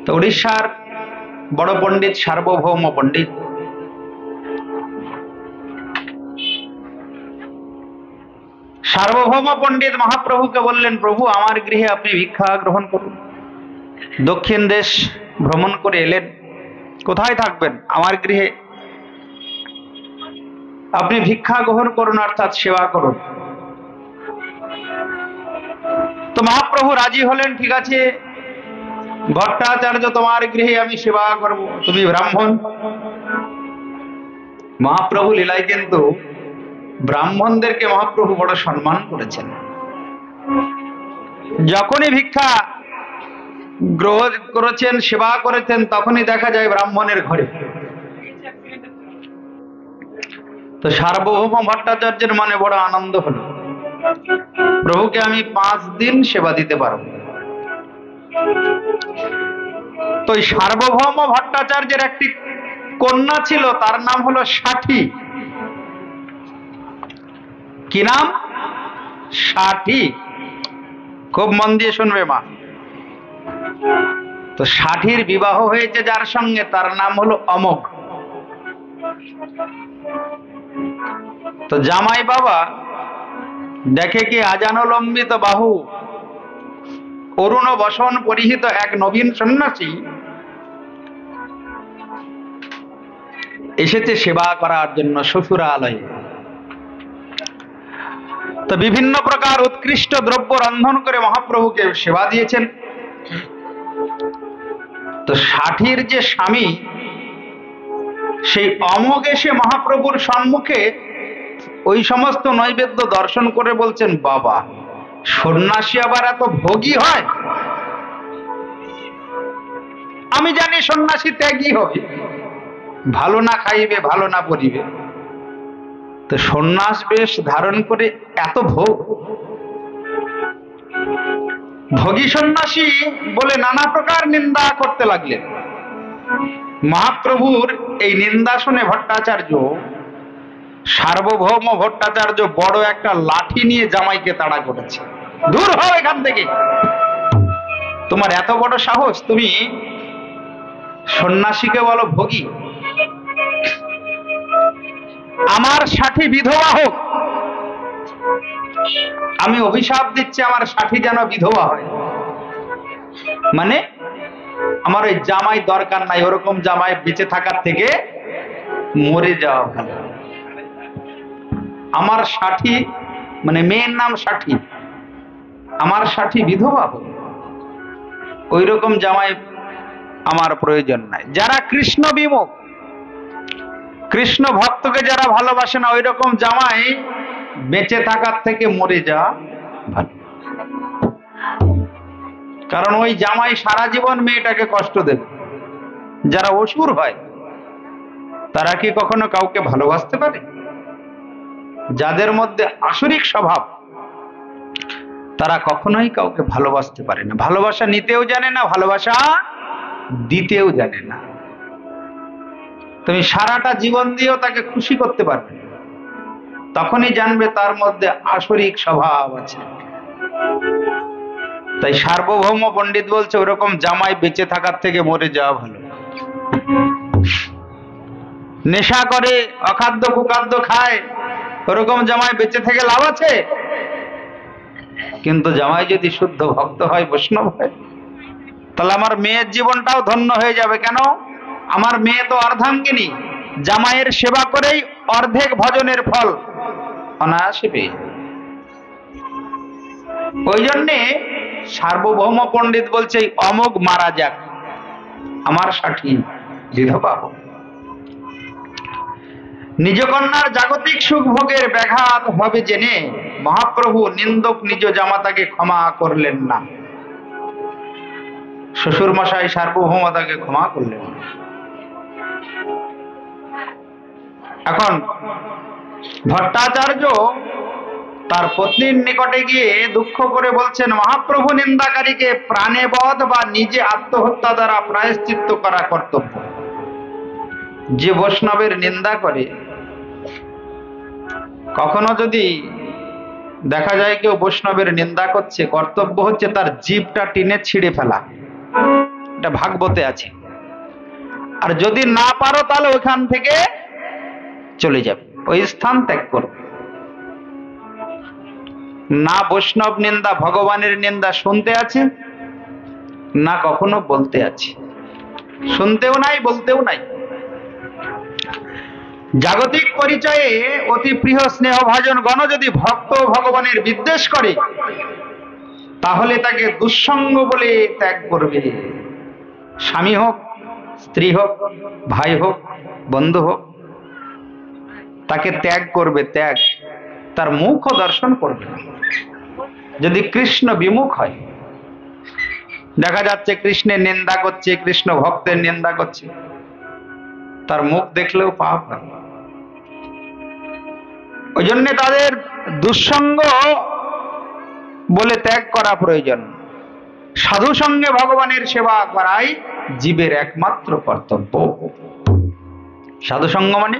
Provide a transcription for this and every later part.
তো উড়িষ্যার বড় পণ্ডিত সার্বভৌম পণ্ডিত সার্বভৌম পণ্ডিত মহাপ্রভুকে বললেন, প্রভু আমার গৃহে আপনি ভিক্ষা গ্রহণ করুন। দক্ষিণ দেশ ভ্রমণ করে এলেন, কোথায় থাকবেন? আমার গৃহে আপনি ভিক্ষা গ্রহণ করুন, অর্থাৎ সেবা করুন। তো মহাপ্রভু রাজি হলেন, ঠিক আছে ভট্টাচার্য তোমার গৃহে আমি সেবা করব, তুমি ব্রাহ্মণ। মহাপ্রভু লীলায় কিন্তু ব্রাহ্মণদেরকে মহাপ্রভু বড় সম্মান করেছেন। যখনই ভিক্ষা গ্রহণ করেছেন, সেবা করেছেন, তখনই দেখা যায় ব্রাহ্মণের ঘরে। তো সার্বভৌম ভট্টাচার্যের মনে বড় আনন্দ হলো, প্রভুকে আমি 5 দিন সেবা দিতে পারব। তো এই সার্বভৌম ভট্টাচার্যের একটি কন্যা ছিল, তার নাম হলো ষাঠি। কি নাম? ষাঠি। খুব মন দিয়ে শুনবে মা। তো ষাঠির বিবাহ হয়েছে যার সঙ্গে, তার নাম হলো অমোঘ। তো জামাই বাবা দেখে কি আজানুলম্বিত বাহু, অরুণ বসন পরিহিত এক নবীন সন্ন্যাসী এসেছে সেবা করার জন্য শ্বশুরালয়ে। তো বিভিন্ন প্রকার উৎকৃষ্ট দ্রব্য রন্ধন করে মহাপ্রভুকে সেবা দিয়েছেন। তো ষাঠির যে স্বামী, সেই অমোঘ এসে মহাপ্রভুর সম্মুখে ওই সমস্ত নৈবেদ্য দর্শন করে বলছেন, বাবা সন্ন্যাসী আবার এত ভোগী হয়? আমি জানি সন্ন্যাসী ত্যাগী হবে, ভালো না খাইবে ভালো না পরিবে, তো সন্ন্যাস বেশ ধারণ করে এত ভোগ? ভোগী সন্ন্যাসী বলে নানা প্রকার নিন্দা করতে লাগলেন। মহাপ্রভুর এই নিন্দা শুনে ভট্টাচার্য, সার্বভৌম ভট্টাচার্য বড় একটা লাঠি নিয়ে জামাইকে তাড়া করেছে, দূর হও এখান থেকে, তোমার এত বড় সাহস, তুমি সন্ন্যাসীকে বলো ভোগী? আমার ষাঠি বিধবা হোক, আমি অভিশাপ দিচ্ছি আমার ষাঠি যেন বিধবা হয়। মানে আমার ওই জামাই দরকার নাই, ওরকম জামাই বেঁচে থাকার থেকে মরে যাওয়া ভালো। আমার ষাঠি, মানে মেয়ের নাম ষাঠি, আমার ষাঠি বিধবা হোক, ওই রকম জামাই আমার প্রয়োজন নাই। যারা কৃষ্ণ বিমুখ, কৃষ্ণ ভক্তকে যারা ভালোবাসে না, ওই রকম জামাই বেঁচে থাকার থেকে মরে যাওয়া ভালো। কারণ ওই জামাই সারা জীবন মেয়েটাকে কষ্ট দেবে। যারা অসুর হয় তারা কি কখনো কাউকে ভালোবাসতে পারে? যাদের মধ্যে আসরিক স্বভাব, তারা কখনোই কাউকে ভালোবাসতে পারে না। ভালোবাসা নিতেও জানে না, ভালোবাসা দিতেও জানে না। তুমি সারাটা জীবন দিয়েও তাকে খুশি করতে পারবে, তখনই জানবে তার মধ্যে আসরিক স্বভাব আছে। তাই সার্বভৌম পণ্ডিত বলছে, ওরকম জামাই বেঁচে থাকার থেকে মরে যাওয়া ভালো। নেশা করে, অখাদ্য কুখাদ্য খায়, ওরকম জামাই বেঁচে থেকে লাভ আছে? কিন্তু জামাই যদি শুদ্ধ ভক্ত হয়, বৈষ্ণব হয়, তাহলে আমার মেয়ের জীবনটাও ধন্য হয়ে যাবে। কেন? আমার মেয়ে তো অর্ধাঙ্গিনী, জামাইয়ের সেবা করেই অর্ধেক ভজনের ফল অনায়াসে পেয়ে যাবে। ওই জন্যে সার্বভৌম পণ্ডিত বলছে, অমোঘ মারা যাক, আমার ষাঠি বিধবা হোক। নিজ কন্যার জাগতিক সুখ ভোগের ব্যাঘাত হবে জেনে মহাপ্রভু নিন্দক নিজ জামাতাকে ক্ষমা করলেন না। শ্বশুর মশাই সার্বভৌমতাকে ক্ষমা করলেন না। এখন ভট্টাচার্য তার পত্নীর নিকটে গিয়ে দুঃখ করে বলছেন, মহাপ্রভু নিন্দাকারীকে প্রাণে বধ বা নিজে আত্মহত্যা দ্বারা প্রায়শ্চিত্ত করা কর্তব্য। যে বৈষ্ণবের নিন্দা করে, কখনো যদি দেখা যায় কেউ বৈষ্ণবের নিন্দা করছে, কর্তব্য হচ্ছে তার জিভটা টেনে ছিঁড়ে ফেলা। এটা ভাগবতে আছে। আর যদি না পারো তাহলে ওখান থেকে চলে যাবে, ওই স্থান ত্যাগ করো। না বৈষ্ণব নিন্দা, ভগবানের নিন্দা শুনতে আছে, না কখনো বলতে আছে। শুনতেও নাই, বলতেও নাই। জাগতিক পরিচয়ে অতি প্রিয় স্নেহভাজন গণ যদি ভক্ত ভগবানের বিদ্বেষ করে, তাহলে তাকে দুঃসঙ্গ বলে ত্যাগ করবে। স্বামী হোক, স্ত্রী হোক, ভাই হোক, বন্ধু হোক, তাকে ত্যাগ করবে। ত্যাগ, তার মুখও দর্শন করবে না। যদি কৃষ্ণ বিমুখ হয়, দেখা যাচ্ছে কৃষ্ণের নিন্দা করছে, কৃষ্ণ ভক্তের নিন্দা করছে, তার মুখ দেখলেও পাপ হয়। ওই জন্য তাদের দুঃসঙ্গ বলে ত্যাগ করা প্রয়োজন। সাধু সঙ্গে ভগবানের সেবা করাই জীবের একমাত্র কর্তব্য। সাধু সঙ্গ মানে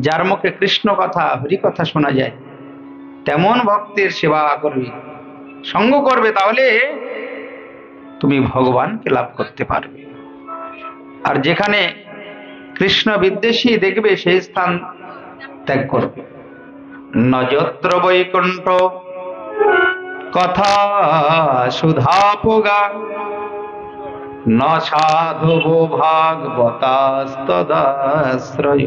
যার মুখে কৃষ্ণ কথা, হরি কথা শোনা যায়, তেমন ভক্তের সেবা করবে, সঙ্গ করবে, তাহলে তুমি ভগবানকে লাভ করতে পারবে। আর যেখানে কৃষ্ণ বিদ্বেষী দেখবে, সেই স্থান ত্যাগ করবে। নযত্র বৈকুণ্ঠ কথা সুধাপোগা ন সাধু ভাগবতাস্তদাশ্রয়।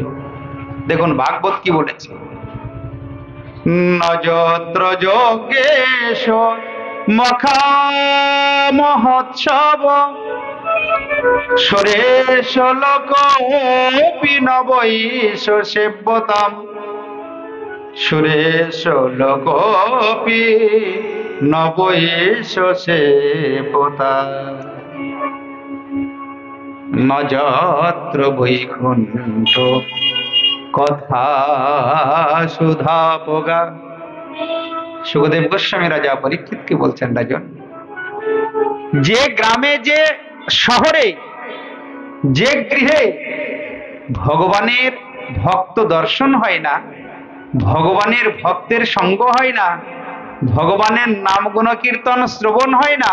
দেখুন ভাগবত কি বলেছে, নযত্র যোগেশ মখা মহোৎসব সুরেশ লোকপি নবৈষ সেব্যতাম। সুরেশ লোকপি নবৈষ সেব্যতাম। নযত্র বৈকুণ্ঠ কথা সুধাপোগা। সুখদেব গোস্বামী রাজা পরীক্ষিতকে বলছেন, রাজন, যে গ্রামে, যে শহরে, যে গৃহে ভগবানের ভক্ত দর্শন হয় না, ভগবানের ভক্তের সঙ্গ হয় না, ভগবানের নাম গুণ কীর্তন শ্রবণ হয় না,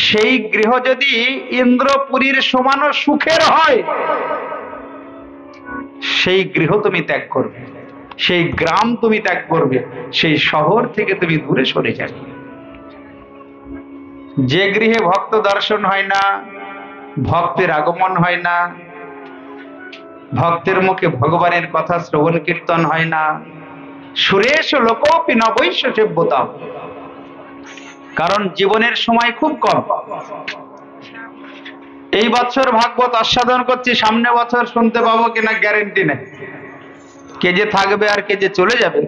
সেই গৃহ যদি ইন্দ্রপুরীর সমান সুখের হয়, সেই গৃহ তুমি ত্যাগ করবে, সেই গ্রাম তুমি ত্যাগ করবে, সেই শহর থেকে তুমি দূরে সরে যাবে। যে গৃহে ভক্ত দর্শন হয় না, ভক্তের আগমন হয় না, ভক্তের মুখে ভগবানের কথা শ্রবণ কীর্তন হয় না, সুরেশ লোকপি নবৈষ সেব্যতাম। কারণ জীবনের সময় খুব কম। এই বছর ভাগবত আস্বাদন করছি, সামনে বছর শুনতে পাবো কিনা গ্যারেন্টি নেই। কে যে থাকবে আর কে যে চলে যাবে,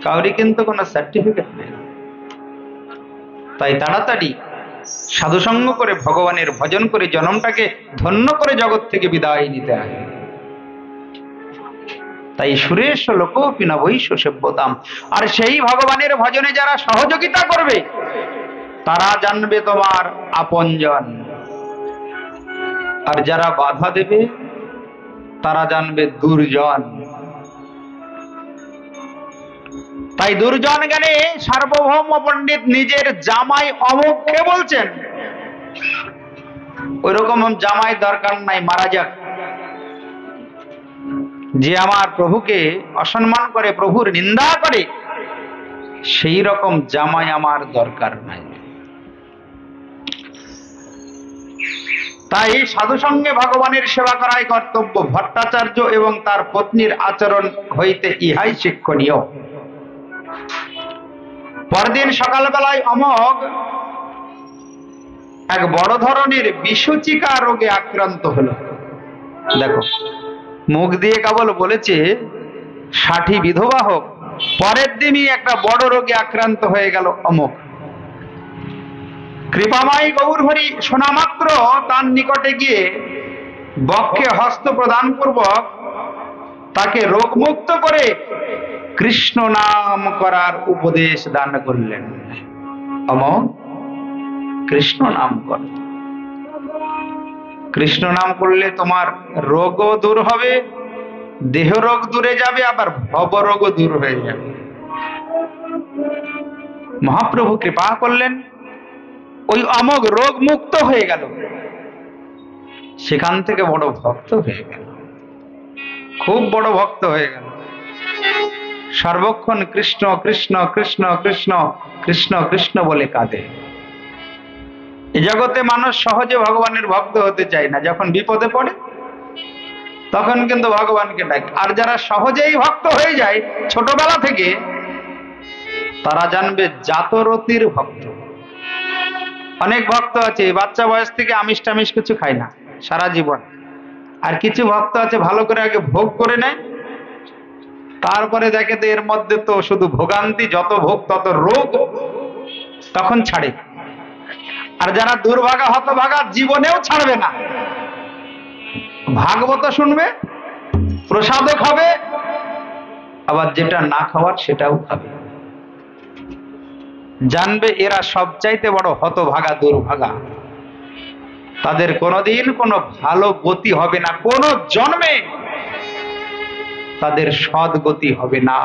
কাউরি কিন্তু কোনো সার্টিফিকেট নেই। তাই তাড়াতাড়ি সাধুসঙ্গ করে ভগবানের ভজন করে জন্মটাকে ধন্য করে জগৎ থেকে বিদায় নিতে হয়। তাই সুরেশ লোকপি নবৈষ সেব্যতাম। আর সেই ভগবানের ভজনে যারা সহযোগিতা করবে, তারা জানবে তোমার আপনজন। আর যারা বাধা দেবে, তারা জানবে দুর্জন। তাই দুর্জন জ্ঞানে সার্বভৌম পণ্ডিত নিজের জামাই অমুককে বলছেন, ওইরকম জামাই দরকার নাই, মারা যাক। যে আমার প্রভুকে অসম্মান করে, প্রভুর নিন্দা করে, সেই রকম জামাই আমার দরকার নাই। তাই সাধু সঙ্গে ভগবানের সেবা করাই কর্তব্য। ভট্টাচার্য এবং তার পত্নীর আচরণ হইতে ইহাই শিক্ষণীয়। পরদিন সকালবেলায় অমোঘ এক বড় ধরনের বিসূচিকা রোগে আক্রান্ত হলো। দেখো, মুখ দিয়ে কেবল বলেছে 60 বিধবা হোক, পরের দিনই একটা বড় রোগে আক্রান্ত হয়ে গেল অমোঘ। কৃপাময় গৌরহরি শোনা মাত্র তার নিকটে গিয়ে বক্ষে হস্ত প্রদান পূর্বক তাকে রোগমুক্ত করে কৃষ্ণ নাম করার উপদেশ দান করলেন। অমোঘ, কৃষ্ণ নাম কর। কৃষ্ণ নাম করলে তোমার রোগও দূর হবে, দেহ রোগ দূরে যাবে, আবার ভব রোগও দূর হয়ে যাবে। মহাপ্রভু কৃপা করলেন, ওই অমোঘ রোগ মুক্ত হয়ে গেল, সেখান থেকে বড় ভক্ত হয়ে গেল, খুব বড় ভক্ত হয়ে গেল। সর্বক্ষণ কৃষ্ণ কৃষ্ণ কৃষ্ণ কৃষ্ণ কৃষ্ণ কৃষ্ণ বলে কাঁদে। এই জগতে মানুষ সহজে ভগবানের ভক্ত হতে চায় না, যখন বিপদে পড়ে তখন কিন্তু ভগবানকে ডাকে। আর যারা সহজেই ভক্ত হয়ে যায় ছোটবেলা থেকে, তারা জানবে জাতরতির ভক্ত। অনেক ভক্ত আছে বাচ্চা বয়স থেকে আমিষ টামিষ কিছু খায় না সারা জীবন, আর কিছু ভক্ত আছে ভালো করে আগে ভোগ করে নেয়, তারপরে দেখে তো এর মধ্যে তো শুধু ভোগান্তি, যত ভোগ তত রোগ, তখন ছাড়ে। আর যারা দুর্ভাগা হতভাগা জীবনেও ছাড়বে না, ভাগবত শুনবে, প্রসাদও খাবে, আবার যেটা না খাওয়ার সেটাও খাবে। জানবে এরা সবচাইতে বড় হতভাগা দুর্ভাগা, তাদের কোনোদিন কোনো ভালো গতি হবে না, কোন জন্মে তাদের সৎ গতি হবে না।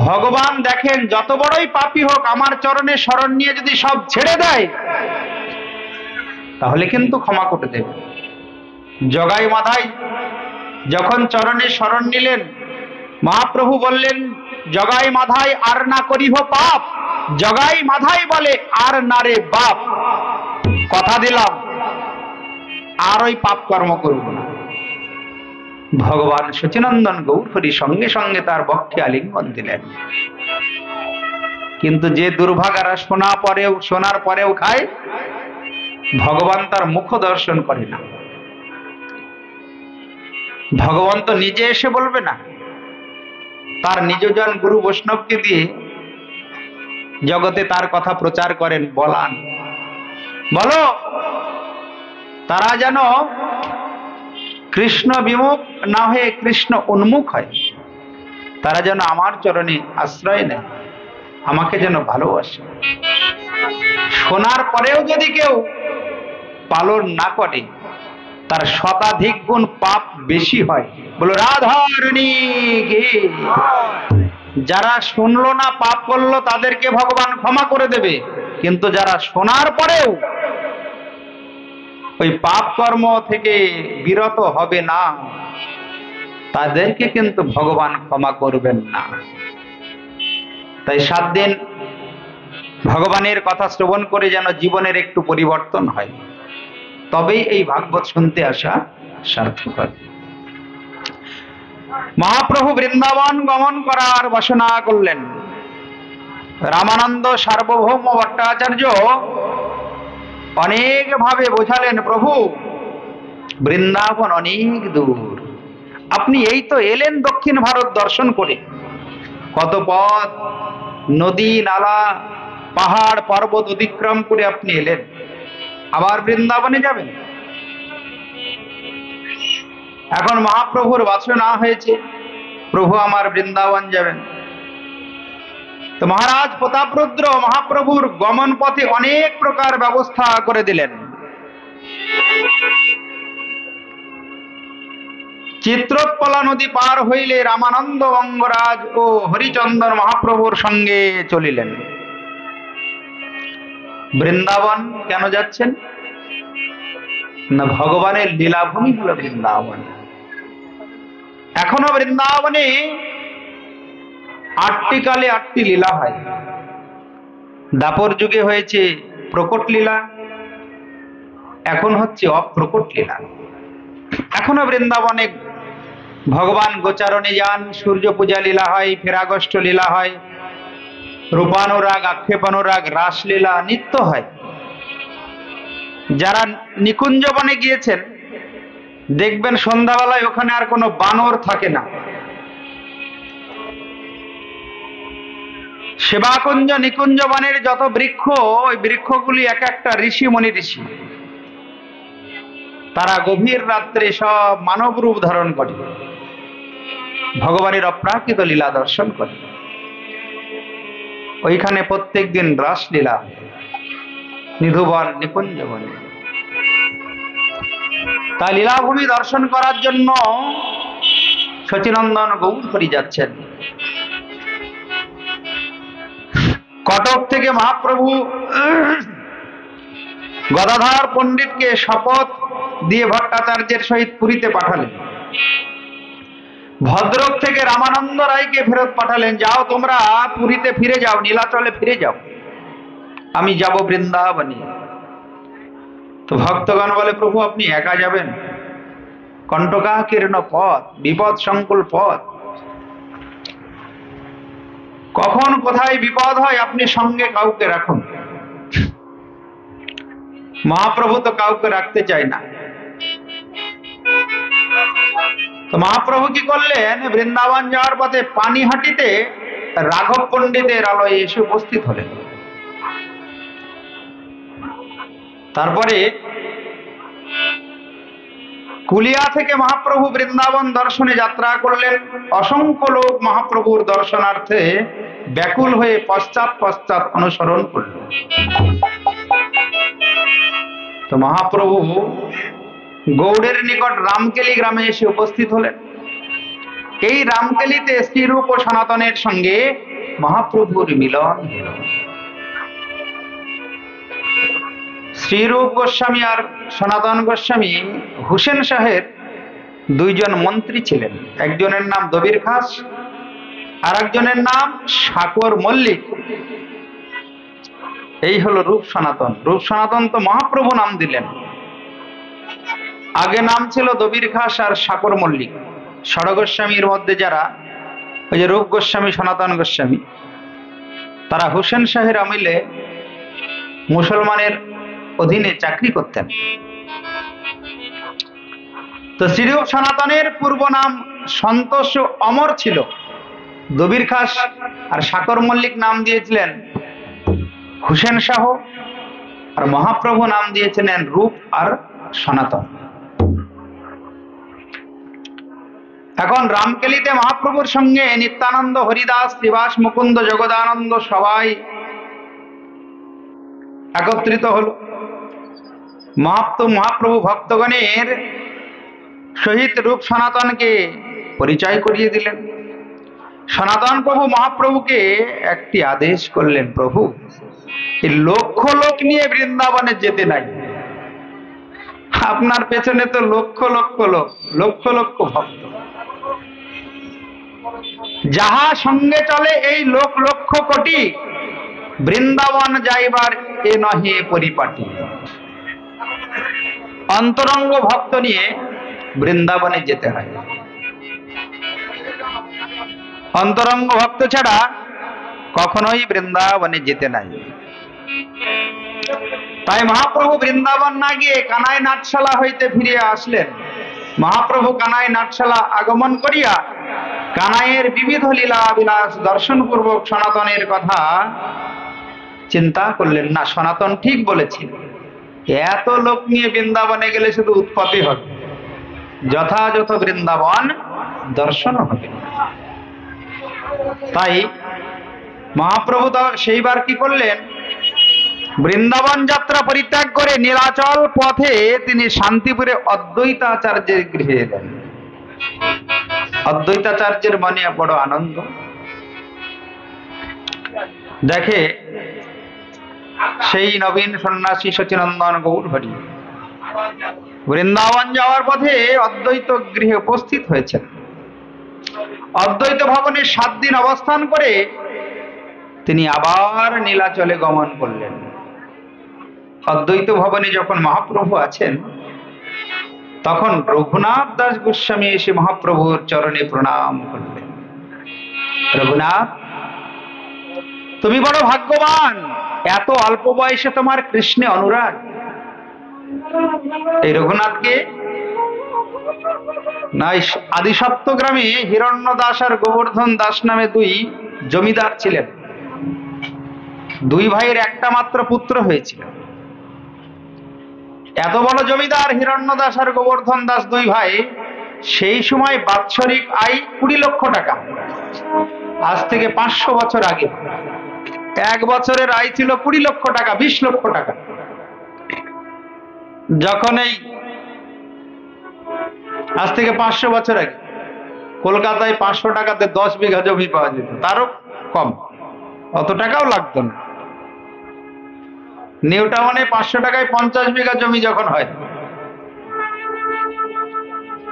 ভগবান দেখেন যত বড়ই পাপী হোক আমার চরণে শরণ নিয়ে যদি সব ছেড়ে দেয় তাহলে কিন্তু ক্ষমা করে দেবে। জগাই মাধাই যখন চরণে শরণ নিলেন, মহাপ্রভু বললেন, জগাই মাধাই আর না করিহ পাপ। জগাই মাধাই বলে, আর না রে বাপ, কথা দিলাম আর ওই পাপ কর্ম করব না। ভগবান সচিনন্দন গৌরহরি সঙ্গে সঙ্গে তার বক্ষে আলিঙ্গন দিলেন। কিন্তু যে দুর্ভাগারা শোনার পরেও খায়, ভগবান তার মুখ দর্শন করে না। ভগবান তো নিজে এসে বলবে না, তার নিজজন গুরু বৈষ্ণবকে দিয়ে জগতে তার কথা প্রচার করেন, বলান, বলো তারা যেন কৃষ্ণ বিমুখ না হয়ে কৃষ্ণ উন্মুখ হয়, তারা যেন আমার চরণে আশ্রয় নেয়, আমাকে যেন ভালোবাসে। শোনার পরেও যদি কেউ পালন না করে, তার শতাধিক গুণ পাপ বেশি হয়। বলো রাধারণী কে। যারা শুনলো না, পাপ করলো, তাদেরকে ভগবান ক্ষমা করে দেবে, কিন্তু যারা শোনার পরেও ওই পাপ কর্ম থেকে বিরত হবে না, তাদেরকে কিন্তু ভগবান ক্ষমা করবেন না। তাই 7 দিন ভগবানের কথা শ্রবণ করে যেন জীবনের একটু পরিবর্তন হয়, তবেই এই ভাগবত শুনতে আসা সার্থক হয়। মহাপ্রভু বৃন্দাবন গমন করার বাসনা করলেন। রামানন্দ সার্বভৌম ভট্টাচার্য অনেক ভাবে বোঝালেন, প্রভু বৃন্দাবন অনেক দূর, আপনি এই তো এলেন দক্ষিণ ভারত দর্শন করে, কত পথ নদী নালা পাহাড় পর্বত অতিক্রম করে আপনি এলেন, আবার বৃন্দাবনে যাবেন। এখন মহাপ্রভুর বাসনা হয়েছে, প্রভু আমার বৃন্দাবন যাবেন। তো মহারাজ প্রতাপরুদ্র মহাপ্রভুর গমন পথে অনেক প্রকার ব্যবস্থা করে দিলেন। চিত্রোৎপলা নদী পার হইলে রামানন্দ অঙ্গরাজ ও হরিচন্দন মহাপ্রভুর সঙ্গে চলিলেন। বৃন্দাবন কেন যাচ্ছেন না, ভগবানের লীলাভূমি হলো বৃন্দাবন। এখনো বৃন্দাবনে 8টি কালে 8টি লীলা হয়। দাপর যুগে হয়েছে প্রকট লীলা, এখন হচ্ছে অপ্রকট লীলা। এখনো বৃন্দাবনে ভগবান গোচারণে যান, সূর্য পূজা লীলা হয়, ফেরাগষ্ট লীলা হয়, রূপানুরাগ আক্ষেপানুরাগ রাসলীলা নিত্য হয়। যারা নিকুঞ্জবনে গিয়েছেন দেখবেন সন্ধ্যাবেলায় ওখানে আর কোনো বানর থাকে না। সেবাকুঞ্জ নিকুঞ্জবনের যত বৃক্ষ, ওই বৃক্ষগুলি এক একটা ঋষি মনি ঋষি, তারা গভীর রাত্রে সব মানব রূপ ধারণ করে ভগবানের অপ্রাকৃত লীলা দর্শন করে। ওইখানে প্রত্যেক দিন রাসলীলা নিধুবন নিকুঞ্জবনে। তাই লীলাভূমি দর্শন করার জন্য সচিনন্দন গৌরহরি যাচ্ছেন। কটক থেকে মহাপ্রভু গদাধর পণ্ডিতকে শপথ দিয়ে ভট্টাচার্যের সহিত পুরীতে পাঠালেন। ভদ্রক থেকে রামানন্দ রায়কে ফেরত পাঠালেন, যাও তোমরা পুরীতে ফিরে যাও, নীলাচলে ফিরে যাও, আমি যাব বৃন্দাবনে। তো ভক্তগণ বলে, প্রভু আপনি একা যাবেন? কণ্টকাকীর্ণ পথ, বিপদ সংকুল পথ, কখন কোথায় বিপদ হয় আপনি সঙ্গে কাউকে রাখুন। মহাপ্রভু তো কাউকে রাখতে চায় না। তো মহাপ্রভু কি করলেন, বৃন্দাবন যাওয়ার পথে পানিহাটিতে রাঘব পণ্ডিতের আলয়ে এসে উপস্থিত হলেন। তারপরে কুলিয়া থেকে মহাপ্রভু বৃন্দাবন দর্শনে যাত্রা করলেন। অসংখ্য লোক মহাপ্রভুর দর্শনার্থে ব্যাকুল হয়ে পশ্চাৎ পশ্চাৎ অনুসরণ করল। তো মহাপ্রভু গৌড়ের নিকট রামকেলি গ্রামে এসে উপস্থিত হলেন। এই রামকেলিতে শ্রীরূপ ও সনাতনের সঙ্গে মহাপ্রভুর মিলন হল। শ্রীরূপ গোস্বামী আর সনাতন গোস্বামী হুসেন শাহের দুইজন মন্ত্রী ছিলেন। একজনের নাম দবির খাস আর একজনের নাম শাকর মল্লিক। এই হলো রূপ সনাতন। রূপ সনাতন তো মহাপ্রভু নাম দিলেন। আগে নাম ছিল দবির খাস আর শাকর মল্লিক। ষড় গোস্বামীর মধ্যে যারা, ওই যে রূপ গোস্বামী সনাতন গোস্বামী, তারা হুসেন শাহের আমলে মুসলমানের অধীনে চাকরি করতেন। তো শ্রীরূপ সনাতনের পূর্ব নাম সন্তোষ অমর ছিল। দবির খাস আর শাকর মল্লিক নাম দিয়েছিলেন হুসেন শাহ, আর মহাপ্রভু নাম দিয়েছিলেন রূপ আর সনাতন। এখন রামকেলিতে মহাপ্রভুর সঙ্গে নিত্যানন্দ, হরিদাস, শ্রীবাস, মুকুন্দ, জগদানন্দ সবাই একত্রিত হল। মহাপ্রভু ভক্তগণের সহিত রূপ সনাতনকে পরিচয় করিয়ে দিলেন। সনাতন প্রভু মহাপ্রভুকে একটি আদেশ করলেন, প্রভু এই লক্ষ লোক নিয়ে বৃন্দাবনে যেতে নাই। আপনার পেছনে তো লক্ষ লক্ষ লোক, লক্ষ লক্ষ ভক্ত, যাহা সঙ্গে চলে এই লোক লক্ষ কোটি, বৃন্দাবন যাইবার এ নহে পরিপাটি। অন্তরঙ্গ ভক্ত নিয়ে বৃন্দাবনে যেতে হয়। অন্তরঙ্গ ভক্ত ছাড়া কখনোই বৃন্দাবনে যেতে নাই। তাই মহাপ্রভু বৃন্দাবন না গিয়ে কানাই নাটশালা হইতে ফিরে আসলেন। মহাপ্রভু কানাই নাটশালা আগমন করিয়া কানাইয়ের বিবিধ লীলা বিলাস দর্শন পূর্বক সনাতনের কথা চিন্তা করলেন। না, সনাতন ঠিক বলেছিল, এত লোক নিয়ে বৃন্দাবনে গেলে শুধু উৎপত্তি হবে, যথাযথ বৃন্দাবন দর্শন হবে। তাই মহাপ্রভু সেইবার কি করলেন, বৃন্দাবন যাত্রা পরিত্যাগ করে নীলাচল পথে তিনি শান্তিপুরে অদ্বৈতাচার্যের গৃহে এলেন। অদ্বৈতাচার্যের মনে বড় আনন্দ, দেখে সেই নবীন সন্ন্যাসী সচিনন্দন গৌর হরি বৃন্দাবন যাওয়ার পথে অদ্বৈত গৃহে উপস্থিত হয়েছেন। অদ্বৈত ভবনে 7 দিন অবস্থান করে তিনি আবার নীলাচলে গমন করলেন। অদ্বৈত ভবনে যখন মহাপ্রভু আছেন, তখন রঘুনাথ দাস গোস্বামী এসে মহাপ্রভুর চরণে প্রণাম করলেন। রঘুনাথ, তুমি বড় ভাগ্যবান, এত অল্প বয়সে তোমার কৃষ্ণে অনুরাগ। এই রঘুনাথকে আদি সপ্তগ্রামে হিরণ্য দাস আর গোবর্ধন দাস নামে 2 জমিদার ছিলেন। 2 ভাইয়ের একটা মাত্র পুত্র হয়েছিল। এত বড় জমিদার হিরণ্য দাস আর গোবর্ধন দাস 2 ভাই, সেই সময় বাৎসরিক আয় 20 লক্ষ টাকা। আজ থেকে 500 বছর আগে 1 বছরের আয় ছিল 20 লক্ষ টাকা, 20 লক্ষ টাকা। যখন এই আজ থেকে 500 বছর আগে কলকাতায় 500 টাকাতে 10 বিঘা জমি পাওয়া যেত, তারও কম। অত টাকাও লাগতো না। নিউ টাউনে 500 টাকায় 50 বিঘা জমি যখন হয়,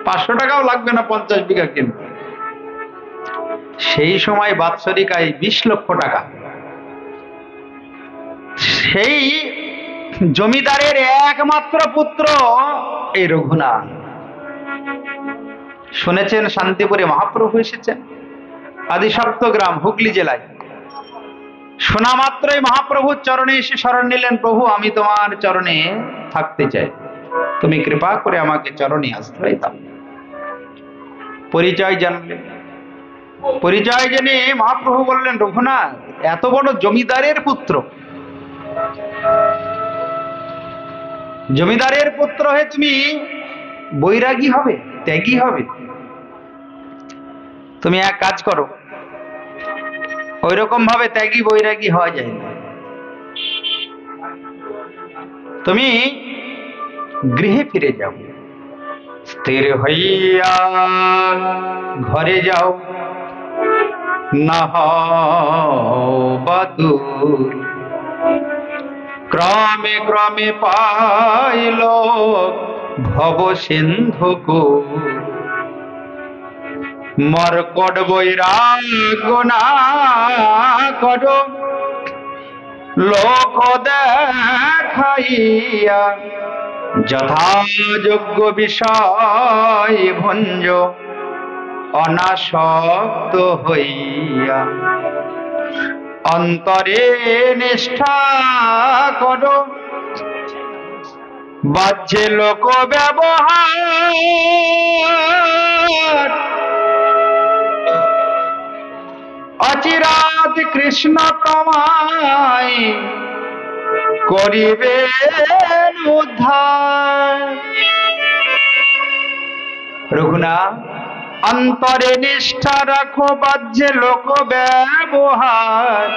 500 টাকাও লাগবে না 50 বিঘা কিনতে। সেই সময় বাৎসরিক আয় 20 লক্ষ টাকা। সেই জমিদারের একমাত্র পুত্র এই রঘুনাথ। শুনেছেন শান্তিপুরে মহাপ্রভু এসেছেন, আদিসপ্তগ্রাম হুগলি জেলায়। শোনা মাত্রই মহাপ্রভুর চরণে এসে শরণ নিলেন, প্রভু আমি তোমার চরণে থাকতে চাই, তুমি কৃপা করে আমাকে চরণে আশ্রয় দাও। পরিচয় জানলেন, পরিচয় জেনে মহাপ্রভু বললেন, রঘুনাথ এত বড় জমিদারের পুত্র, জমিদারের পুত্র হয়ে তুমি বৈরাগী হবে, ত্যাগী হবে? তুমি এক কাজ করো, ওই রকম ভাবে ত্যাগী বৈরাগী হওয়া যায় না। তুমি গৃহে ফিরে যাও, স্থির হইয়া ঘরে যাও, না হও বাতুল। ক্রমে ক্রমে পাইল ভব সিন্ধুকু, মরকট বৈরাগ্য না কর, লোক দেখাইয়া যথাযোগ্য বিষয় ভঞ্জ, অনাসক্ত হইয়া অন্তরে নিষ্ঠা কর। বাহ্যে লোক ব্যবহার, অচিরাত কৃষ্ণ তোমায় করিবেন উদ্ধার। রঘুনাথ অন্তরে নিষ্ঠা রাখো, বাহ্যে লোক ব্যবহার,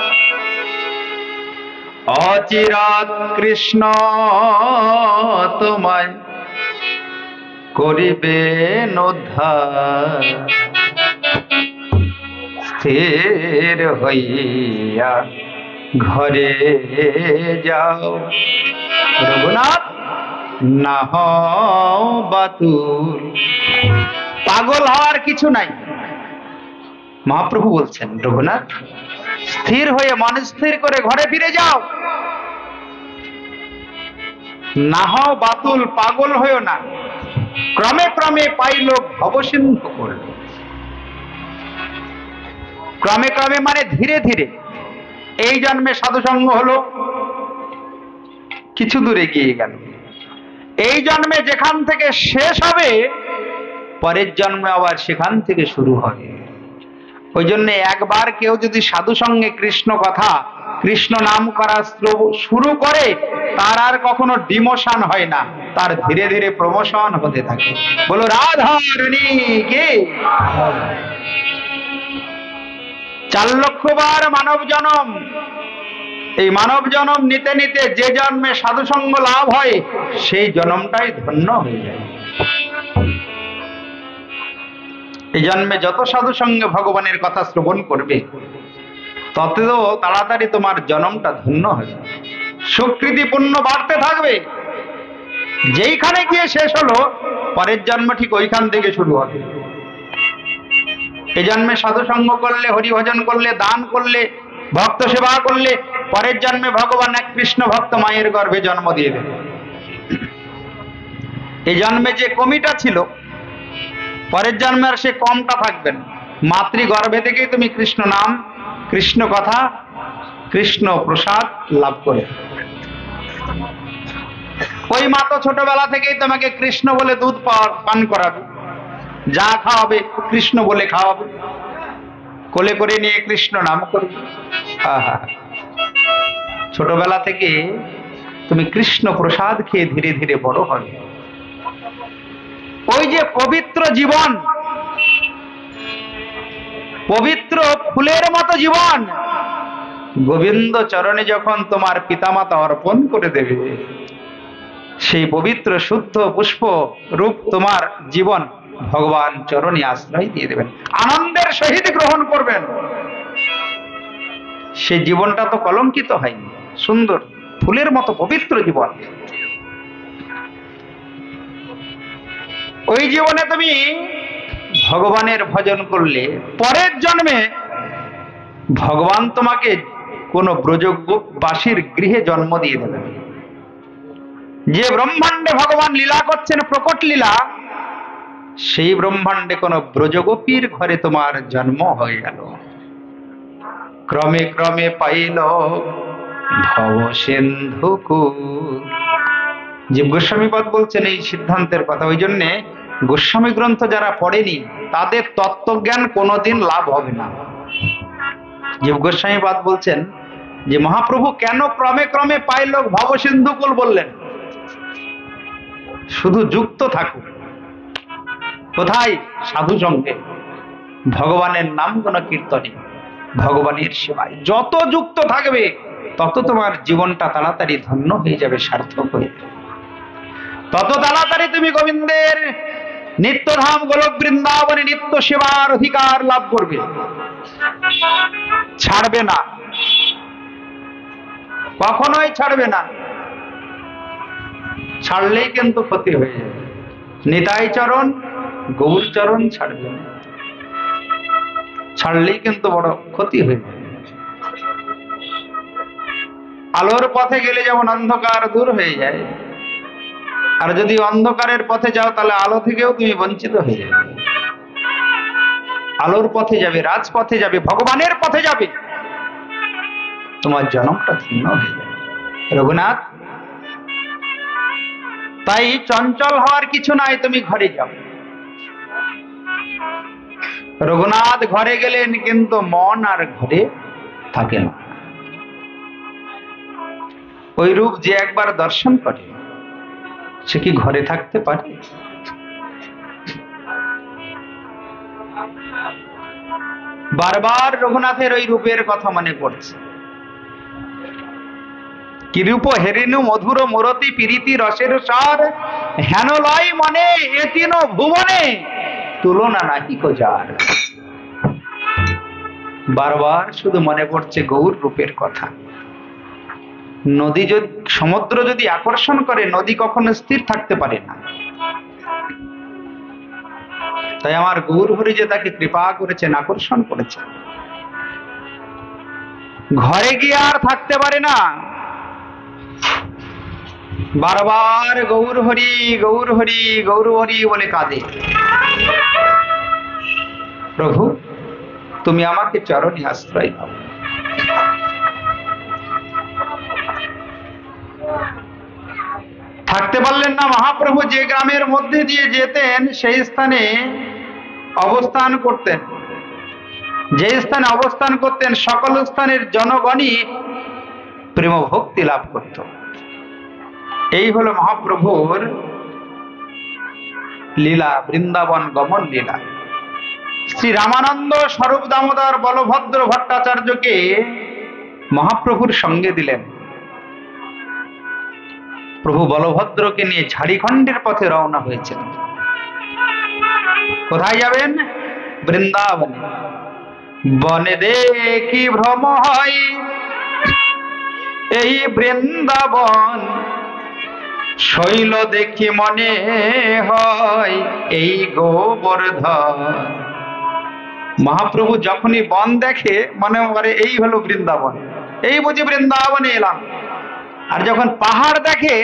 অচিরাত কৃষ্ণ তোমায় করিবেন উদ্ধার। স্থির হইয়া ঘরে যাও, রঘুনাথ না হও বাতুল। পাগল হওয়ার কিছু নাই। মহাপ্রভু বলছেন, রঘুনাথ স্থির হয়ে মন স্থির করে ঘরে ফিরে যাও, না হও বাতুল, পাগল হয়েও না। ক্রমে ক্রমে পাইল ভবসিন্ধু করল। ক্রমে ক্রমে মানে ধীরে ধীরে। এই জন্মে সাধুসঙ্গ হলো, কিছু দূরে গিয়ে গেল। এই জন্মে যেখান থেকে শেষ হবে, পরের জন্মে আবার সেখান থেকে শুরু হবে। ওই জন্য একবার কেউ যদি সাধু সঙ্গে কৃষ্ণ কথা, কৃষ্ণ নাম করা শুরু করে, তার আর কখনো ডিমোশন হয় না, তার ধীরে ধীরে প্রমোশন হতে থাকে। বলো রাধা রানী কে। 4 লক্ষ বার মানব জনম, এই মানব জনম নিতে নিতে যে জন্মে সাধু সঙ্গ লাভ হয়, সেই জন্মটাই ধন্য হয়ে যায়। এই জন্মে যত সাধু সঙ্গে ভগবানের কথা শ্রবণ করবে, তত তাড়াতাড়ি তোমার জন্মটা ধন্য হবে। সুকৃতি পুণ্য বাড়তে থাকবে। যেইখানে গিয়ে শেষ হলো, পরের জন্ম ঠিক ওইখান থেকে শুরু হবে। এই জন্মে সাধু সঙ্গ করলে, হরিভজন করলে, দান করলে, ভক্ত সেবা করলে, পরের জন্মে ভগবান এক কৃষ্ণ ভক্ত মায়ের গর্ভে জন্ম দিয়ে দেবে। এই জন্মে যে কমিটা ছিল, পরের জন্মে আর সে কমটা থাকবেন। মাতৃগর্ভে থেকেই তুমি কৃষ্ণ নাম, কৃষ্ণ কথা, কৃষ্ণ প্রসাদ লাভ করে। ওই মা তো ছোটবেলা থেকেই তোমাকে কৃষ্ণ বলে দুধ পান করাবে, যা খাওয়াবে কৃষ্ণ বলে খাওয়াবে, কোলে করে নিয়ে কৃষ্ণ নাম করবে। ছোটবেলা থেকে তুমি কৃষ্ণ প্রসাদ খেয়ে ধীরে ধীরে বড় হবে। ওই যে পবিত্র জীবন, পবিত্র ফুলের মতো জীবন, গোবিন্দ চরণে যখন তোমার পিতামাতা অর্পণ করে দেবে, সেই পবিত্র শুদ্ধ পুষ্প রূপ তোমার জীবন ভগবান চরণে আশ্রয় দিয়ে দেবেন, আনন্দের সহিত গ্রহণ করবেন। সেই জীবনটা তো কলঙ্কিত হয়নি, সুন্দর ফুলের মতো পবিত্র জীবন। ওই জীবনে তুমি ভগবানের ভজন করলে পরের জন্মে ভগবান তোমাকে কোন ব্রজবাসীর গৃহে জন্ম দিয়ে দেবেন। যে ব্রহ্মাণ্ডে ভগবান লীলা করছেন, প্রকট লীলা, সেই ব্রহ্মাণ্ডে কোন ব্রজগোপীর ঘরে তোমার জন্ম হয়ে গেল। ক্রমে ক্রমে পাইল ভব সিন্ধু কূল। জীব গোস্বামীপদ বলছেন এই সিদ্ধান্তের কথা। ওই জন্যে গোস্বামী গ্রন্থ যারা পড়েনি তাদের তত্ত্বজ্ঞান কোনোদিন লাভ হবে না। জীব গোস্বামীপদ বলছেন যে মহাপ্রভু কেন ক্রমে ক্রমে পাইল ভব সিন্ধু কূল বললেন? শুধু যুক্ত থাকুক। কোথায়? সাধু সঙ্গে, ভগবানের নাম গুণ কীর্তনে, ভগবানের সেবায় যত যুক্ত থাকবে তত তোমার জীবনটা তাড়াতাড়ি ধন্য হয়ে যাবে, সার্থক হয়ে যাবে। তত তাড়াতাড়ি তুমি গোবিন্দের নিত্যধাম গোলক বৃন্দাবনে নিত্য সেবার অধিকার লাভ করবে। ছাড়বে না, কখনোই ছাড়বে না। ছাড়লেই কিন্তু ক্ষতি হয়ে যাবে। নিতাই চরণ গৌর চরণ ছাড়বে না, ছাড়লেই কিন্তু বড় ক্ষতি হয়ে যাবে। আলোর পথে গেলে যেমন অন্ধকার দূর হয়ে যায়, আর যদি অন্ধকারের পথে যাও তাহলে আলো থেকেও তুমি বঞ্চিত হয়ে যাবে। আলোর পথে যাবে, রাজপথে যাবে, ভগবানের পথে যাবে, তোমার জন্মটা ধন্য হয়ে যাবে। রঘুনাথ, তাই চঞ্চল হওয়ার কিছু নাই, তুমি ঘরে যাও। রঘুনাথ ঘরে গেলেন, কিন্তু মন আর ঘরে থাকে না। ওই রূপ যে একবার দর্শন করে সে কি ঘরে থাকতে পারে? বারবার রঘুনাথের ওই রূপের কথা মনে পড়ছে। কি রূপ হেরিনু মধুর মরতি প্রীতি রসের সার, হেন লয় মনে এতিন ভুবনে, তুলনা নাহি কো যার। বারবার শুধু মনে পড়ছে গৌর রূপের কথা। নদী যদি, সমুদ্র যদি আকর্ষণ করে, নদী কখনো স্থির থাকতে পারে না। তাই আমার গৌর হরি যে তাকে কৃপা করেছেন, আকর্ষণ করেছেন, ঘরে গিয়ে আর থাকতে পারে না। বারবার গৌর হরি গৌর হরি গৌর হরি বলে কাঁদে। প্রভু, তুমি আমাকে চরণে আশ্রয় দাও। থাকতে পারলেন না মহাপ্রভু। যে গ্রামের মধ্যে দিয়ে যেতেন সেই স্থানে অবস্থান করতেন। যে স্থানে অবস্থান করতেন সকল স্থানের জনগণই প্রেম ভক্তি লাভ করত। এই হলো মহাপ্রভুর লীলা, বৃন্দাবন গমন লীলা। শ্রী রামানন্দ স্বরূপ দামোদর বলভদ্র ভট্টাচার্যকে মহাপ্রভুর সঙ্গে দিলেন। প্রভু বলভদ্রকে নিয়ে ঝাড়িখণ্ডের পথে রওনা হয়েছেন। কোথায় যাবেন? বৃন্দাবনে। বনে দেখি ভ্রম হয় এই বৃন্দাবন, শৈল দেখি মনে হয় এই গোবর্ধন। মহাপ্রভু যখনই বন দেখে মনে করে এই হলো বৃন্দাবন, এই বুঝি বৃন্দাবনে এলাম। আর যখন পাহাড় দেখে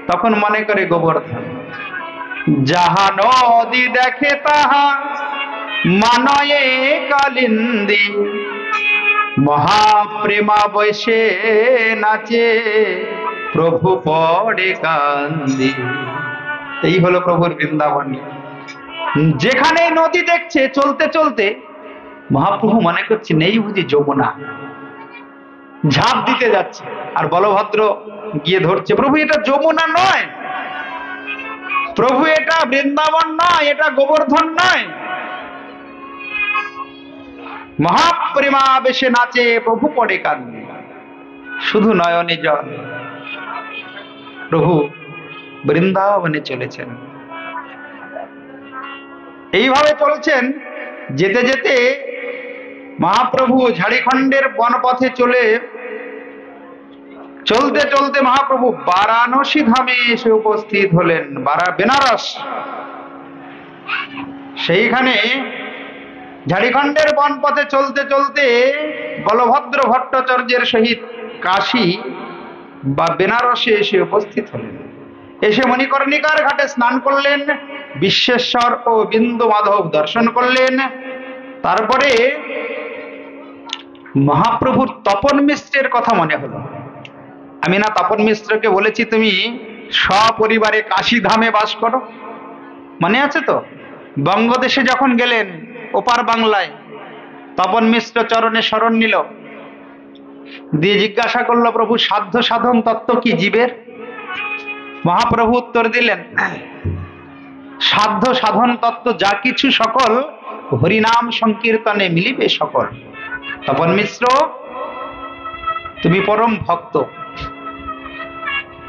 তখন মনে করে গোবর্ধন। যাহা নদী দেখে তাহা মানয়ে কালিন্দী, মহাপ্রেমা বৈশে নাচে প্রভু পড়ে কান্দি। এই হলো প্রভুর বৃন্দাবন। যেখানে নদী দেখছে চলতে চলতে মহাপ্রভু মনে করছে নেই বুঝি যমুনা, ঝাঁপ দিতে যাচ্ছে। আর বলভদ্র গিয়ে ধরছে, প্রভু এটা যমুনা নয়, প্রভু এটা বৃন্দাবন নয়, এটা গোবর্ধন নয়। মহাপ্রেমা বেশে নাচে প্রভু পড়ে কান্দে, শুধু নয়নে জল। প্রভু বৃন্দাবনে চলেছেন, এইভাবে চলছেন। যেতে যেতে মহাপ্রভু ঝাড়খণ্ডের বনপথে চলতে চলতে মহাপ্রভু বারাণসী ধামে এসে উপস্থিত হলেন, বেনারস। সেইখানে ঝাড়খণ্ডের বনপথে চলতে চলতে বলভদ্র ভট্টাচার্যের সহিত কাশী বা বেনারসে এসে উপস্থিত হলেন। এসে মণিকর্ণিকার ঘাটে স্নান করলেন, বিশ্বেশ্বর ও বিন্দু মাধব দর্শন করলেন। তারপরে মহাপ্রভুর তপন মিশ্রের কথা মনে হলো। আমি না তপন মিশ্রকে বলেছি তুমি সপরিবারে কাশী ধামে বাস করো, মনে আছে তো? বঙ্গদেশে যখন গেলেন ওপার বাংলায়, তপন মিশ্র চরণে শরণ নিল, দিয়ে জিজ্ঞাসা করলো, প্রভু সাধ্য সাধন তত্ত্ব কি জীবের? মহাপ্রভু উত্তর দিলেন, সাধ্য সাধন তত্ত্ব যা কিছু সকল হরিনাম সংকীর্তনে মিলিবে সকল। তপন মিশ্র, তুমি পরম ভক্ত,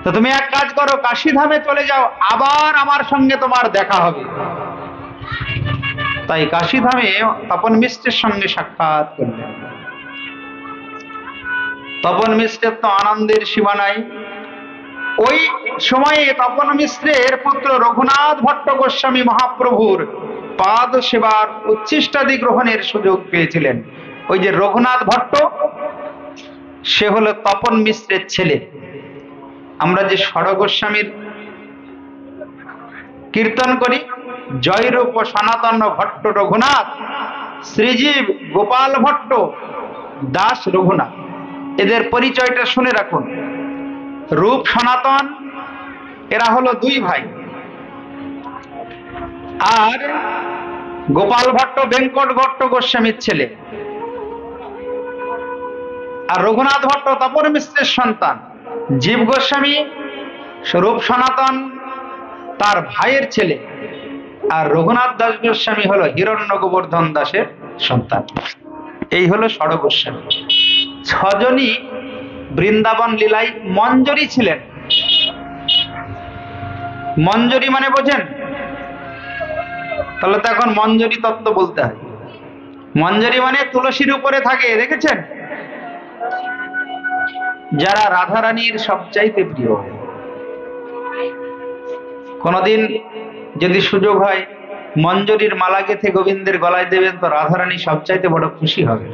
তো তুমি এক কাজ করো, কাশী ধামে চলে যাও, আবার আমার সঙ্গে তোমার দেখা হবে। তাই কাশী ধামে তপন মিশ্রের সঙ্গে সাক্ষাৎ করলেন। তপন মিশ্রের তো আনন্দের সীমা নাই। ওই সময়ে তপন মিশ্রের পুত্র রঘুনাথ ভট্ট গোস্বামী মহাপ্রভুর পাদ সেবার উচ্ছিষ্টাদি গ্রহণের সুযোগ পেয়েছিলেন। ওই যে রঘুনাথ ভট্ট, সে হলো তপন মিশ্রের ছেলে। আমরা যে ষড় গোস্বামীর কীর্তন করি, জয়রূপ সনাতন ভট্ট রঘুনাথ, শ্রীজীব গোপাল ভট্ট, দাস রঘুনাথ, এদের পরিচয়টা শুনে রাখুন। রূপ সনাতন এরা হলো দুই ভাই, আর গোপাল ভট্ট বেঙ্কট ভট্ট গোস্বামীর ছেলে, আর রঘুনাথ ভট্ট তপন মিশ্রের সন্তান। জীব গোস্বামী রূপ সনাতন তার ভাইয়ের ছেলে, আর রঘুনাথ দাস গোস্বামী হলো হিরণ্য গোবর্ধন দাসের সন্তান। এই হলো ষড় গোস্বামী। ছজনই বৃন্দাবন লীলায় মঞ্জরি ছিলেন। মঞ্জরি মানে বোঝেন? তাহলে তো এখন মঞ্জরি তত্ত্ব বলতে হয়। মঞ্জরি মানে তুলসীর উপরে থাকে, দেখেছেন? যারা রাধারানীর সবচাইতে প্রিয়। কোনদিন যদি সুযোগ হয় মঞ্জরির মালা গেঁথে গোবিন্দের গলায় দেবেন, তো রাধারানী সবচাইতে বড় খুশি হবে।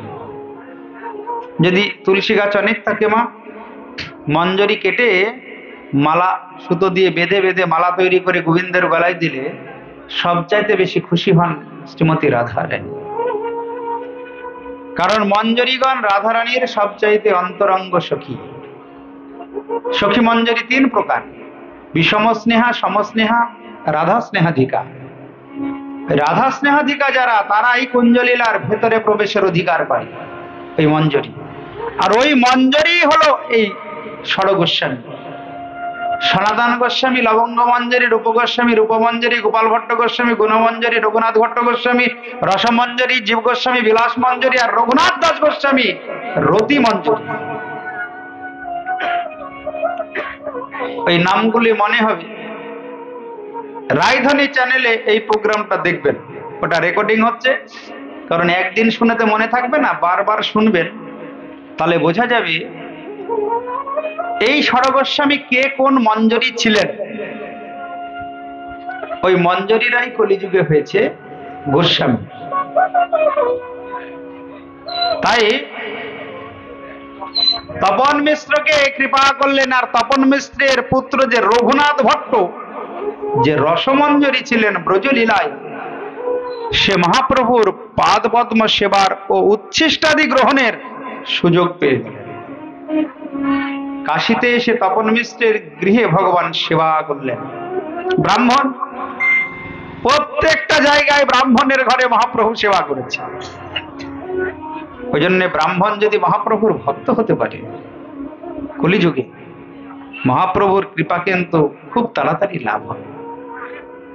যদি তুলসী গাছ অনেক থাকে, মা মঞ্জরি কেটে মালা সুতো দিয়ে বেঁধে বেঁধে মালা তৈরি করে গোবিন্দের গলায় দিলে সবচাইতে বেশি খুশি হন শ্রীমতী রাধারানী। কারণ মঞ্জরিগণ রাধারানীর সবচাইতে অন্তরঙ্গ সখী। সখী মঞ্জরি তিন প্রকার: বিষম স্নেহা, সমস্নেহা, রাধা স্নেহাধিকা। রাধা স্নেহাধিকা যারা, তারা এই কুঞ্জলীলার ভেতরে প্রবেশের অধিকার পায়, ওই মঞ্জরি। আর ওই মঞ্জরি হলো এই ষড় গোস্বামী। সনাতন গোস্বামী লবঙ্গ মঞ্জরি, রূপ গোস্বামী রূপ মঞ্জরি, গোপাল ভট্ট গোস্বামী গুণমঞ্জরি, রঘুনাথ ভট্ট গোস্বামী রসমঞ্জরি, জীব গোস্বামী বিলাস মঞ্জরি, আর রঘুনাথ দাস গোস্বামী রতি মঞ্জরি। ওই নামগুলি মনে হবে। রায়ধনী চ্যানেলে এই প্রোগ্রামটা দেখবেন, ওটা রেকর্ডিং হচ্ছে। কারণ একদিন শুনেতে মনে থাকবে না, বারবার শুনবেন, তাহলে বোঝা যাবে এই ষড় গোস্বামী কে কোন মঞ্জরি ছিলেন। ওই মঞ্জরিরাই কলিযুগে হয়েছে গোস্বামী। তাই তপন মিশ্রকে কৃপা করলেন। আর তপন মিশ্রের পুত্র যে রঘুনাথ ভট্ট, যে রসমঞ্জরি ছিলেন ব্রজলীলায়, সে মহাপ্রভুর পাদ পদ্ম সেবার ও উচ্ছিষ্টাদি গ্রহণের সুযোগ পেয়ে গেলেন। কাশীতে এসে তপন মিশ্রের গৃহে ভগবান সেবা করলেন। ব্রাহ্মণ, প্রত্যেকটা জায়গায় ব্রাহ্মণের ঘরে মহাপ্রভু সেবা করেছে। ওই জন্য ব্রাহ্মণ যদি মহাপ্রভুর ভক্ত হতে পারে, কলিযুগে মহাপ্রভুর কৃপা কিন্তু খুব তাড়াতাড়ি লাভ হবে।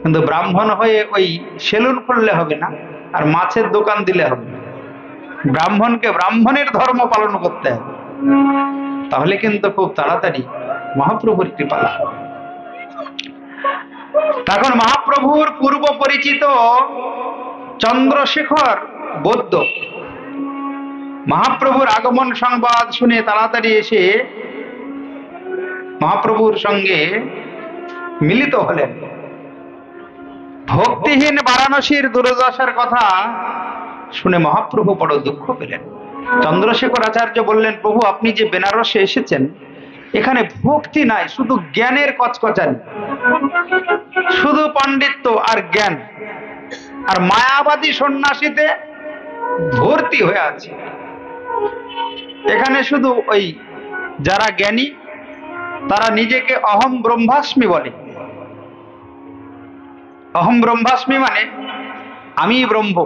কিন্তু ব্রাহ্মণ হয়ে ওই সেলুন খুললে হবে না, আর মাছের দোকান দিলে হবে না। ব্রাহ্মণকে ব্রাহ্মণের ধর্ম পালন করতে হবে, তাহলে কিন্তু খুব তাড়াতাড়ি মহাপ্রভুর কৃপা লাভ হবে। তখন মহাপ্রভুর পূর্ব পরিচিত চন্দ্রশেখর বৌদ্ধ, মহাপ্রভুর আগমন সংবাদ শুনে তাড়াতাড়ি এসে মহাপ্রভুর সঙ্গে মিলিত হলেন। ভক্তিহীন বারাণসীর দুর্দশার কথা শুনে মহাপ্রভু বড় দুঃখ পেলেন। চন্দ্রশেখর আচার্য বললেন, প্রভু আপনি যে বেনারসে এসেছেন, এখানে ভক্তি নাই, শুধু জ্ঞানের কচকচানি, শুধু পাণ্ডিত্য আর জ্ঞান, আর মায়াবাদী সন্ন্যাসীতে ভর্তি হয়ে আছে। এখানে শুধু ওই যারা জ্ঞানী তারা নিজেকে অহম ব্রহ্মাস্মি বলে। অহম ব্রহ্মাস্মি মানে আমি ব্রহ্ম,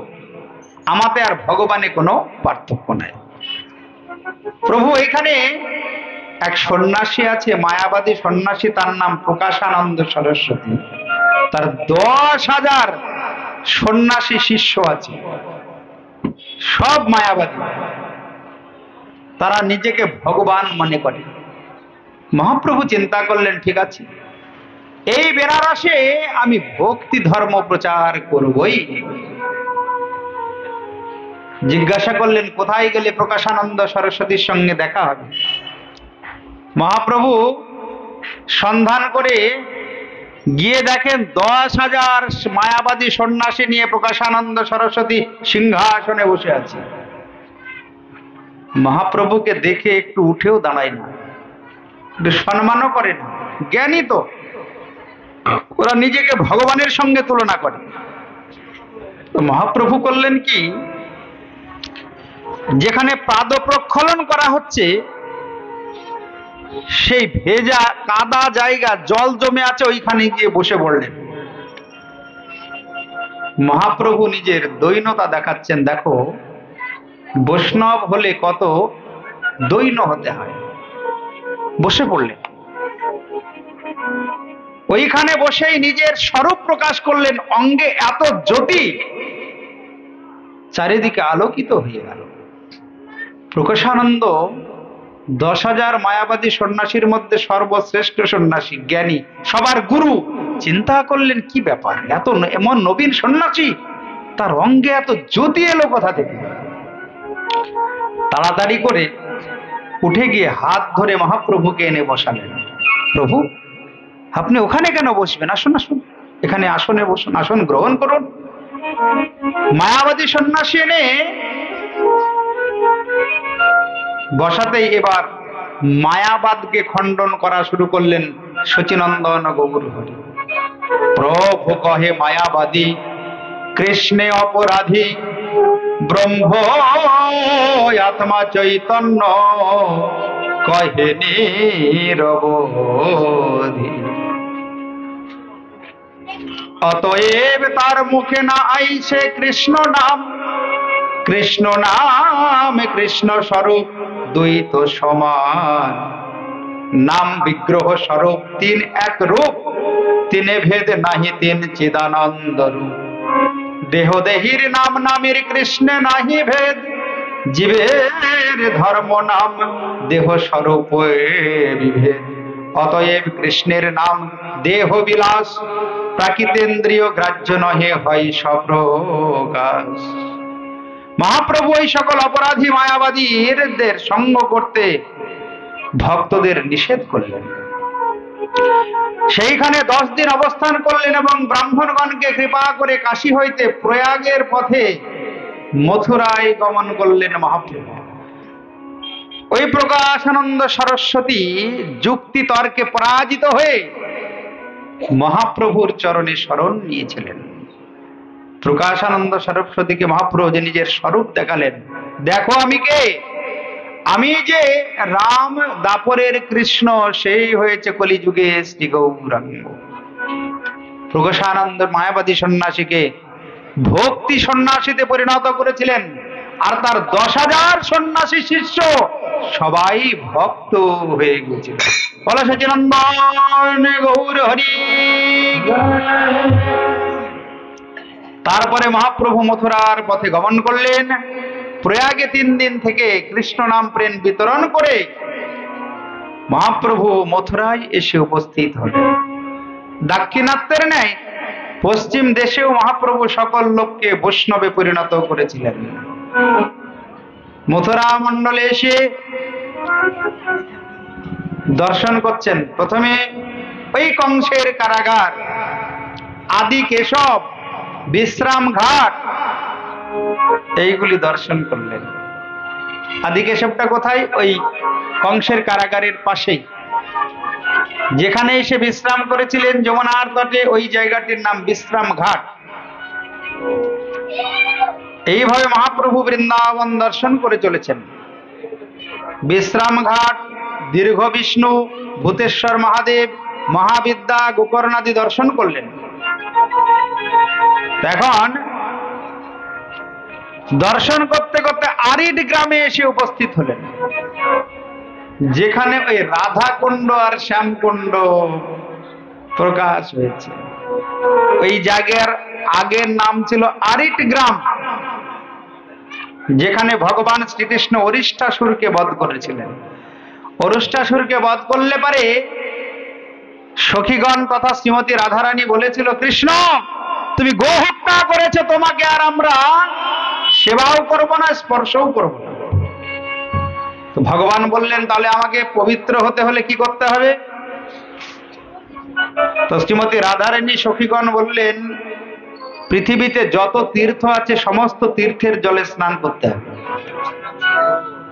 আমাতে আর ভগবানে কোনো পার্থক্য নাই। প্রভু এখানে এক সন্ন্যাসী আছে, মায়াবাদী সন্ন্যাসী, তার নাম প্রকাশানন্দ সরস্বতী। তার 10,000 সন্ন্যাসী শিষ্য আছে, সব মায়াবাদী, তারা নিজেকে ভগবান মনে করে। মহাপ্রভু চিন্তা করলেন, ঠিক আছে, এই বেনারসে আমি ভক্তি ধর্ম প্রচার করবই। জিজ্ঞাসা করলেন, কোথায় গেলে প্রকাশানন্দ সরস্বতীর সঙ্গে দেখা হবে? মহাপ্রভু সন্ধান করে গিয়ে দেখেন 10,000 মায়াবাদী সন্ন্যাসী নিয়ে প্রকাশানন্দ সরস্বতী সিংহাসনে বসে আছে। মহাপ্রভুকে দেখে একটু উঠেও দাঁড়ায় না, একটু সম্মানও করে না। জ্ঞানী তো, ওরা নিজেকে ভগবানের সঙ্গে তুলনা করে। তো মহাপ্রভু করলেন কি, যেখানে পাদ প্রক্ষালন করা হচ্ছে সেই ভেজা কাদা জায়গা, জল জমে আছে, ওইখানে গিয়ে বসে পড়লেন। মহাপ্রভু নিজের দৈন্যতা দেখাচ্ছেন, দেখো বৈষ্ণব হলে কত দৈন্য হতে হয়। বসে পড়লেন, ওইখানে বসেই নিজের স্বরূপ প্রকাশ করলেন। অঙ্গে এত জ্যোতি, চারিদিকে আলোকিত হয়ে গেল। প্রকাশানন্দ 10,000 মায়াবাদী সন্ন্যাসীর মধ্যে সর্বশ্রেষ্ঠ সন্ন্যাসী, জ্ঞানী, সবার গুরু। চিন্তা করলেন, কি ব্যাপার, এত এমন নবীন সন্ন্যাসী, তার অঙ্গে এত জ্যোতি এলো কোথা থেকে? তাড়াতাড়ি করে উঠে গিয়ে হাত ধরে মহাপ্রভুকে এনে বসালেন। প্রভু আপনি ওখানে কেন বসবেন? আসুন আসুন, এখানে আসনে বসুন, আসন গ্রহণ করুন। মায়াবাদী সন্ন্যাসী এনে বসাতেই এবার মায়াবাদকে খণ্ডন করা শুরু করলেন শচীনন্দন গৌর হরি। প্রভু কহে মায়াবাদী, কৃষ্ণে অপরাধী, ব্রহ্ম আত্মা চৈতন্য কহে নিরবধি। অতএব তার মুখে না আইছে কৃষ্ণ নাম, কৃষ্ণ নাম কৃষ্ণ স্বরূপ দুই তো সমান। নাম বিগ্রহ স্বরূপ তিন এক রূপ, তিনে ভেদ নাহি তিন চিদানন্দ রূপ। দেহ দেহির নাম নামের কৃষ্ণে নাহি ভেদ, জীবের ধর্ম নাম দেহ স্বরূপ বিভেদ। অতএব কৃষ্ণের নাম দেহ বিলাস, প্রাকৃতেন্দ্রিয় গ্রাহ্য নহে হয় সপ্রকাশ। মহাপ্রভু এই সকল অপরাধী মায়াবাদীদের সঙ্গ করতে ভক্তদের নিষেধ করলেন। সেইখানে 10 দিন অবস্থান করলেন এবং ব্রাহ্মণগণকে কৃপা করে কাশী হইতে প্রয়াগের পথে মথুরায় গমন করলেন মহাপ্রভু। ওই প্রকাশানন্দ সরস্বতী যুক্তি তর্কে পরাজিত হয়ে মহাপ্রভুর চরণে শরণ নিয়েছিলেন। প্রকাশানন্দ সরস্বতীকে মহাপ্রভু যে নিজের স্বরূপ দেখালেন, দেখো আমি কে, আমি যে রাম দাপরের কৃষ্ণ, সেই হয়েছে কলিযুগে শ্রী গৌরাঙ্গ। প্রকাশানন্দ মায়াবাদী সন্ন্যাসীকে ভক্তি সন্ন্যাসীতে পরিণত করেছিলেন, আর তার 10,000 সন্ন্যাসী শিষ্য সবাই ভক্ত হয়ে গেছিল। বলো সচিনন্দন গৌর হরি। তারপরে মহাপ্রভু মথুরার পথে গমন করলেন। প্রয়াগে 3 দিন থেকে কৃষ্ণ নাম প্রেম বিতরণ করে মহাপ্রভু মথুরায় এসে উপস্থিত হলেন। দাক্ষিণাত্যের ন্যায় পশ্চিম দেশেও মহাপ্রভু সকল লোককে বৈষ্ণবে পরিণত করেছিলেন। মথুরা মণ্ডলে এসে দর্শন করছেন। প্রথমে ওই কংসের কারাগার, আদি কেশব, বিশ্রাম ঘাট, এইগুলি দর্শন করলেন। আদি কেশবটা কোথায়? ওই কংসের কারাগারের পাশেই, যেখানে এসে বিশ্রাম করেছিলেন যমুনার তটে, ওই জায়গাটির নাম বিশ্রাম ঘাট। এইভাবে মহাপ্রভু বৃন্দাবন দর্শন করে চলেছেন। বিশ্রাম ঘাট, দীর্ঘ বিষ্ণু, ভূতেশ্বর মহাদেব, মহাবিদ্যা, গোকর্ণাদি দর্শন করলেন। এখন দর্শন করতে করতে আরিড গ্রামে এসে উপস্থিত হলেন, যেখানে ওই রাধাকুণ্ড আর শ্যামকুণ্ড প্রকাশ হয়েছে। ওই জায়গার আগের নাম ছিল আরিড গ্রাম, যেখানে ভগবান শ্রীকৃষ্ণ অরিষ্টাসুরকে বধ করেছিলেন। অরিষ্টাসুরকে বধ করলে পারে সখীগণ তথা শ্রীমতী রাধারানী বলেছিল, কৃষ্ণ তুমি গো হত্যা করেছো, তোমাকে আর আমরা সেবাও করবো না, স্পর্শও করবো না। তো ভগবান বললেন, তাহলে আমাকে পবিত্র হতে হলে কি করতে হবে? তো শ্রীমতী রাধারানী সখীগণ বললেন, পৃথিবীতে যত তীর্থ আছে সমস্ত তীর্থের জলে স্নান করতে হবে,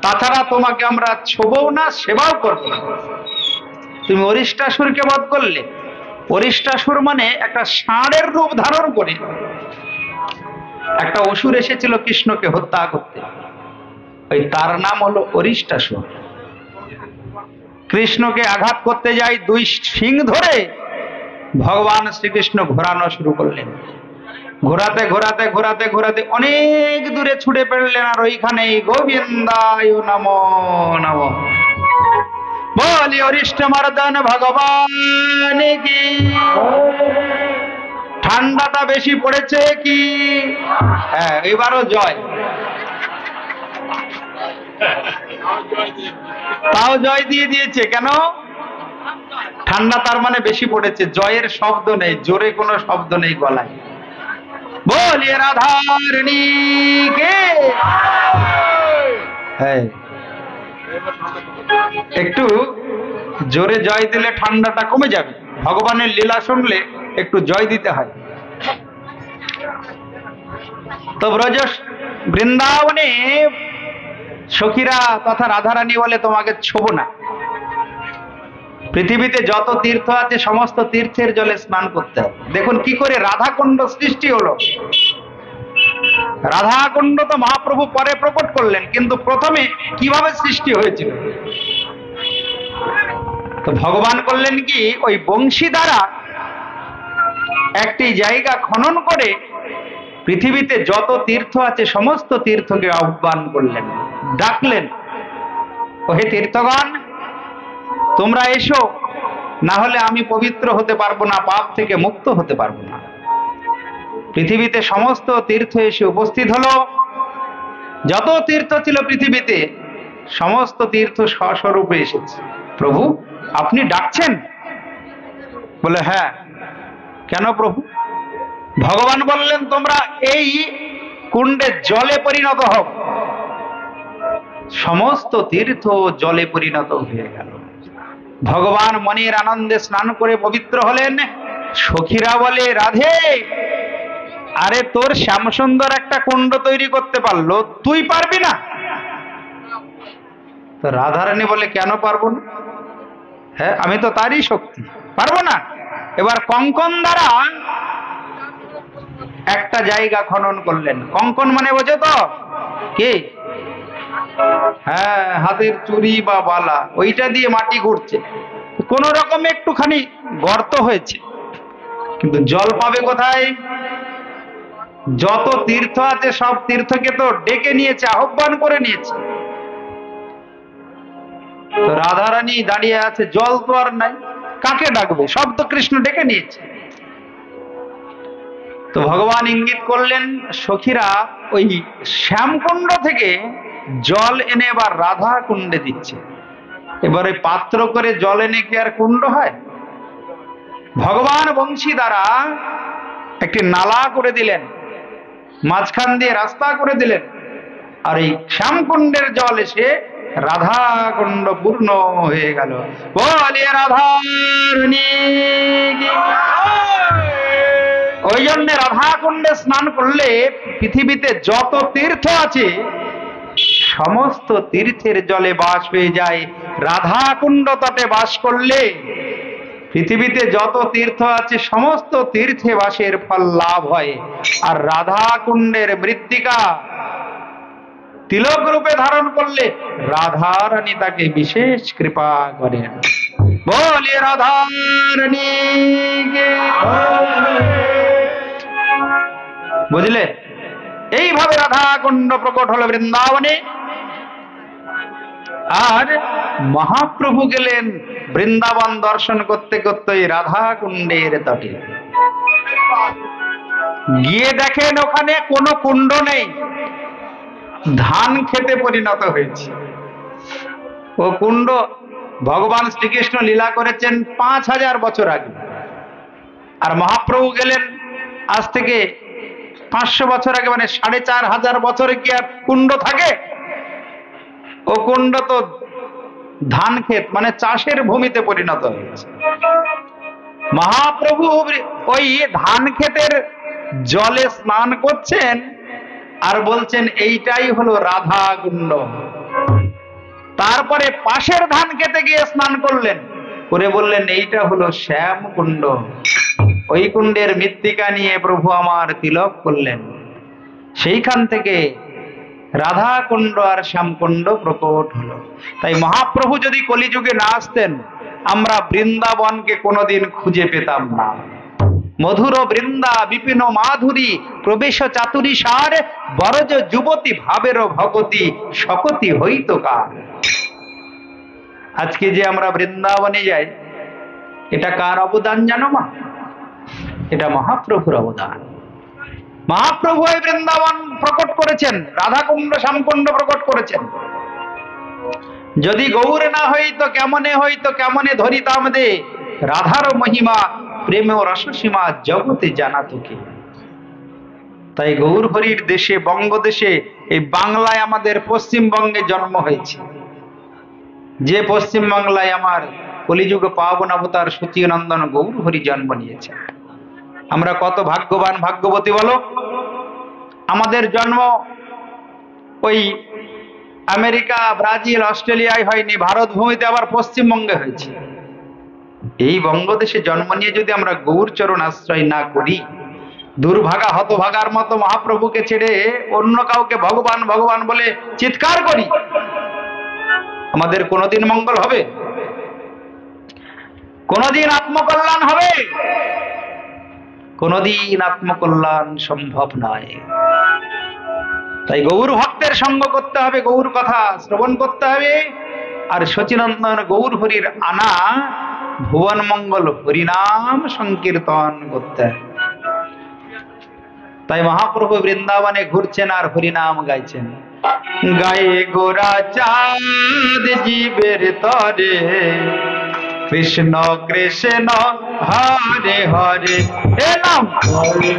তাছাড়া তোমাকে আমরা ছোবও না, সেবাও করবো না। তুমি অরিষ্টাসুরকে বধ করলে। অরিষ্টাসুর মানে একটা ষাঁড়ের রূপ ধারণ করে একটা অসুর এসেছিল কৃষ্ণকে হত্যা করতে, ওই তার নাম হলো অরিষ্টাসুর। কৃষ্ণকে আঘাত করতে যাই, দুই শিং ধরে ভগবান শ্রীকৃষ্ণ ঘোরানো শুরু করলেন। ঘোরাতে ঘোরাতে ঘোরাতে ঘোরাতে অনেক দূরে ছুটে পড়লেন, আর ওইখানে গোবিন্দায় নমো নমঃ বলি অরিষ্ট মর্দন ভগবান কি। ঠান্ডাটা বেশি পড়েছে কি? হ্যাঁ, এবারও জয়। তাও জয় দিয়ে দিয়েছে। কেন? ঠান্ডা তার মানে বেশি পড়েছে। জয়ের শব্দ নেই, জোরে কোনো শব্দ নেই গলায়। বলিয়ে রাধারণী কে। হ্যাঁ, একটু জোরে জয় দিলে ঠান্ডাটা কমে যাবে। ভগবানের লীলা শুনলে একটু জয় দিতে হয়। তো ব্রজ বৃন্দাবনে সখীরা তথা রাধারানী বলে, তোমাকে ছোব না। পৃথিবীতে যত তীর্থ আছে সমস্ত তীর্থের জলে স্নান করতে হবে। দেখুন কি করে রাধাকুণ্ড সৃষ্টি হলো। রাধাকুণ্ড তো মহাপ্রভু পরে প্রকট করলেন, কিন্তু প্রথমে কিভাবে সৃষ্টি হয়েছিল? তো ভগবান করলেন কি, ওই বংশী দ্বারা একটি জায়গা খনন করে পৃথিবীতে যত তীর্থ আছে সমস্ত তীর্থকে আহ্বান করলেন, ডাকলেন, ওহে তীর্থগণ তোমরা এসো, না হলে আমি পবিত্র হতে পারবো না, পাপ থেকে মুক্ত হতে পারবো না। পৃথিবীতে সমস্ত তীর্থ এসে উপস্থিত হলো। যত তীর্থ ছিল পৃথিবীতে সমস্ত তীর্থ স্বস্বরূপে এসেছে। প্রভু আপনি ডাকছেন? বলে হ্যাঁ। কেন প্রভু? ভগবান বললেন, তোমরা এই কুণ্ডে জলে পরিণত হও। সমস্ত তীর্থ জলে পরিণত হয়ে গেল। ভগবান মনের আনন্দে স্নান করে পবিত্র হলেন। সখীরা বলে, রাধে আরে তোর শ্যামসুন্দর একটা কুণ্ড তৈরি করতে পারলো, তুই পারবি না? তো রাধারানী বলে, কেন পারবো না? হ্যাঁ, আমি তো তারই শক্তি, পারবো না? এবার কঙ্কন দ্বারা একটা জায়গা খনন করলেন। কঙ্কন মানে বোঝো তো কি? হ্যাঁ, হাতের চুড়ি বা বালা, ওইটা দিয়ে মাটি ঘুরছে। কোন রকম একটুখানি গর্ত হয়েছে, কিন্তু জল পাবে কোথায়? যত তীর্থ আছে সব তীর্থকে তো ডেকে নিয়েছে, আহ্বান করে নিয়েছে। তো রাধারানী দাঁড়িয়ে আছে, জল তো আর নাই, কাকে ডাকবে? সব তো কৃষ্ণ ডেকে নিয়েছে। তো ভগবান ইঙ্গিত করলেন, সখীরা ওই শ্যামকুণ্ড থেকে জল এনে এবার রাধা কুণ্ডে দিচ্ছে। এবারে পাত্র করে জল এনে কি আর কুণ্ড হয়? ভগবান বংশী দ্বারা একটি নালা করে দিলেন, মাঝখান দিয়ে রাস্তা করে দিলেন। আর এই শ্যামকুণ্ডের জল এসে রাধা কুণ্ড পূর্ণ হয়ে গেল। বলিয়ে রাধারণী কি। ওই জন্য রাধা কুণ্ডে স্নান করলে পৃথিবীতে যত তীর্থ আছে সমস্ত তীর্থের জলে বাস হয়ে যায়। রাধা কুণ্ড তটে বাস করলে পৃথিবীতে যত তীর্থ আছে সমস্ত তীর্থে বাসের ফল লাভ হয়। আর রাধা কুণ্ডের মৃত্তিকা তিলক রূপে ধারণ করলে রাধারানী তাকে বিশেষ কৃপা করেন। বলিয়ে রাধারানী বুঝলে? এইভাবে রাধা কুণ্ড প্রকট হলো বৃন্দাবনে। আর মহাপ্রভু গেলেন বৃন্দাবন দর্শন করতে করতে রাধা কুণ্ডের তটে। গিয়ে দেখেন ওখানে কোনো কুণ্ড নেই, ধান খেতে পরিণত হয়েছে। ও কুণ্ড ভগবান শ্রীকৃষ্ণ লীলা করেছেন 5000 বছর আগে। আর মহাপ্রভু গেলেন আজ থেকে 500 বছর আগে, মানে 4500 বছরে কি আর কুণ্ড থাকে? ও কুণ্ড তো ধান ক্ষেত মানে চাষের ভূমিতে পরিণত হয়েছে। মহাপ্রভু ওই ধান ক্ষেতের জলে স্নান করছেন আর বলছেন এইটাই হলো রাধা কুণ্ড। তারপরে পাশের ধান খেতে গিয়ে স্নান করলেন, করে বললেন এইটা হলো শ্যাম কুণ্ড। ওই কুণ্ডের মৃত্তিকা নিয়ে প্রভু আমার তিলক করলেন। সেইখান থেকে রাধা কুণ্ড আর শ্যামকুণ্ড প্রকট হলো। তাই মহাপ্রভু যদি কলিযুগে না আসতেন আমরা বৃন্দাবনকে কোনোদিন খুঁজে পেতাম না। মধুর বৃন্দা বিপিন মাধুরী প্রবেশ চাতুরী সার বরজ যুবতী ভাবের ভগতি শকতি হইত কার। আজকে যে আমরা বৃন্দাবনে যাই এটা কার অবদান জানো মা? এটা মহাপ্রভুর অবদান। মহাপ্রভু এই বৃন্দাবন প্রকট করেছেন, রাধাকুণ্ড শ্যামকুণ্ড প্রকট করেছেন। যদি গৌর না হইতো কেমনে হইতো, কেমনে ধরিতাম দে রাধার মহিমা প্রেম ও রসসীমা জগতে জানাতো কে। তাই গৌর হরির দেশে বঙ্গদেশে এই বাংলায় আমাদের পশ্চিমবঙ্গে জন্ম হয়েছে। যে পশ্চিম বাংলায় আমার কলিযুগে পাবন অবতার সচিনন্দন গৌর হরি জন্ম নিয়েছে। আমরা কত ভাগ্যবান ভাগ্যবতী বলো। আমাদের জন্ম ওই আমেরিকা ব্রাজিল অস্ট্রেলিয়ায় হয়নি, ভারত ভূমিতে আবার পশ্চিমবঙ্গে হয়েছে। এই বঙ্গদেশে জন্ম নিয়ে যদি আমরা গৌর চরণ আশ্রয় না করি, দুর্ভাগা হতভাগার মতো মহাপ্রভুকে ছেড়ে অন্য কাউকে ভগবান ভগবান বলে চিৎকার করি, আমাদের কোনোদিন মঙ্গল হবে? কোনোদিন আত্মকল্যাণ হবে? কোনোদিন আত্মকল্যাণ সম্ভব নয়। তাই গৌর ভক্তের সঙ্গ করতে হবে, গৌর কথা শ্রবণ করতে হবে। আর সচিনন্দন গৌর হরির আনা ভুবন মঙ্গল হরিনাম সংকীর্তন করতে হবে। তাই মহাপ্রভু বৃন্দাবনে ঘুরছেন আর হরিনাম গাইছেন। গায়ে গোরা চাঁদ জীবের তরে কৃষ্ণ কৃষ্ণ হরে হরে এ নাম